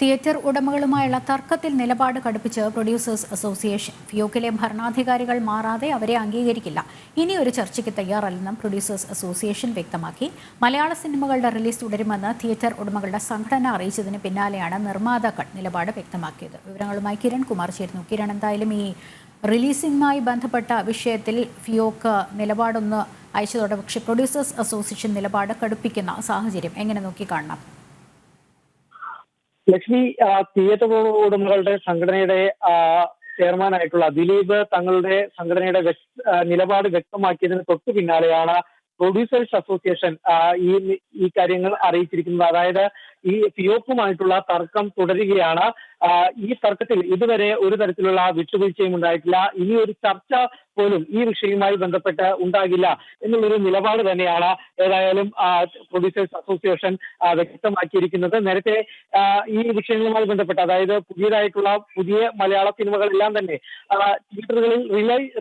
Theatre ഉടമകളുമായുള്ള തർക്കത്തിൽ നിലപാട് കടുപ്പിച്ച് producers association. ഫിയോക്കിലെ ഭരണാധികാരികൾ മാറാതെ അവരെ അംഗീകരിക്കില്ല. ഇനി ഒരു ചർച്ചയ്ക്ക് തയ്യാറല്ലെന്നും പ്രൊഡ്യൂസേഴ്സ് അസോസിയേഷൻ വ്യക്തമാക്കി. മലയാള സിനിമകളുടെ റിലീസ് തുടരുമെന്ന് തിയേറ്റർ ഉടമകളുടെ സംഘടന അറിയിച്ചതിന് പിന്നാലെയാണ് നിർമ്മാതാക്കൾ നിലപാട് വ്യക്തമാക്കിയത്. വിവരങ്ങളുമായി കിരൺ കുമാർ ചേരുന്നു. കിരൺ, എന്തായാലും ഈ റിലീസിംഗുമായി ബന്ധപ്പെട്ട വിഷയത്തിൽ ഫിയോക്ക് നിലപാടൊന്ന് അയച്ചതോടെ പക്ഷേ പ്രൊഡ്യൂസേഴ്സ് അസോസിയേഷൻ നിലപാട് കടുപ്പിക്കുന്ന സാഹചര്യം എങ്ങനെ നോക്കിക്കാണണം? ലക്ഷ്മി, തിയേറ്റർ ഉടമകളുടെ സംഘടനയുടെ ചെയർമാനായിട്ടുള്ള ദിലീപ് തങ്ങളുടെ സംഘടനയുടെ നിലപാട് വ്യക്തമാക്കിയതിന് തൊട്ടു പിന്നാലെയാണ് പ്രൊഡ്യൂസേഴ്സ് അസോസിയേഷൻ ഈ കാര്യങ്ങൾ അറിയിച്ചിരിക്കുന്നത്. അതായത് ഈ ഫിയോക്കുമായിട്ടുള്ള തർക്കം തുടരുകയാണ്. ഈ തർക്കത്തിൽ ഇതുവരെ ഒരു തരത്തിലുള്ള വിട്ടുവീഴ്ചയും ഉണ്ടായിട്ടില്ല. ഇനി ഒരു ചർച്ച പോലും ഈ വിഷയവുമായി ബന്ധപ്പെട്ട് ഉണ്ടാകില്ല എന്നുള്ളൊരു നിലപാട് തന്നെയാണ് ഏതായാലും പ്രൊഡ്യൂസേഴ്സ് അസോസിയേഷൻ വ്യക്തമാക്കിയിരിക്കുന്നത്. നേരത്തെ ഈ വിഷയങ്ങളുമായി ബന്ധപ്പെട്ട്, അതായത് പുതിയ മലയാള സിനിമകളെല്ലാം തന്നെ തിയേറ്ററുകളിൽ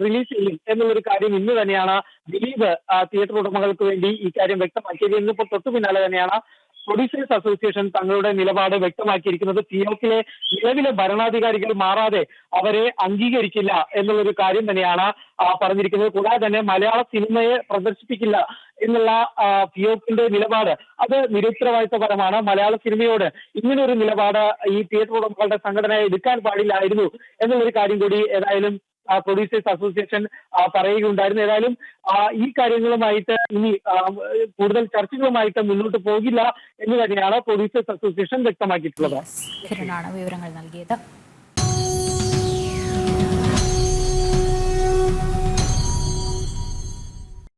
റിലീസ് ചെയ്യും എന്നുള്ളൊരു കാര്യം ഇന്ന് തന്നെയാണ് ദിലീപ് തിയേറ്റർ ഉടമകൾക്ക് വേണ്ടി ഈ കാര്യം വ്യക്തമാക്കിയത്. ഇന്നിപ്പോൾ തൊട്ടു പിന്നാലെ തന്നെയാണ് പ്രൊഡ്യൂസേഴ്സ് അസോസിയേഷൻ തങ്ങളുടെ നിലപാട് വ്യക്തമാക്കിയിരിക്കുന്നത്. ഫിയോക്കിലെ നിലവിലെ ഭരണാധികാരികൾ മാറാതെ അവരെ അംഗീകരിക്കില്ല എന്നുള്ളൊരു കാര്യം തന്നെയാണ് പറഞ്ഞിരിക്കുന്നത്. കൂടാതെ തന്നെ മലയാള സിനിമയെ പ്രദർശിപ്പിക്കില്ല എന്നുള്ള ഫിയോക്കിന്റെ നിലപാട് അത് നിരുത്തരവാദിത്തപരമാണ്. മലയാള സിനിമയോട് ഇങ്ങനൊരു നിലപാട് ഈ തിയേറ്റർ ഉടമകളുടെ സംഘടന എടുക്കാൻ പാടില്ലായിരുന്നു എന്നുള്ളൊരു കാര്യം കൂടി ഏതായാലും പ്രൊഡ്യൂസേഴ്സ് അസോസിയേഷൻ പറയുകയുണ്ടായിരുന്നു. ഏതായാലും ഈ കാര്യങ്ങളുമായിട്ട് ഇനി കൂടുതൽ ചർച്ചകളുമായിട്ട് മുന്നോട്ട് പോകില്ല എന്ന് തന്നെയാണ് പ്രൊഡ്യൂസേഴ്സ് അസോസിയേഷൻ വ്യക്തമാക്കിയിട്ടുള്ളത്. വിവരങ്ങൾ നൽകിയത്.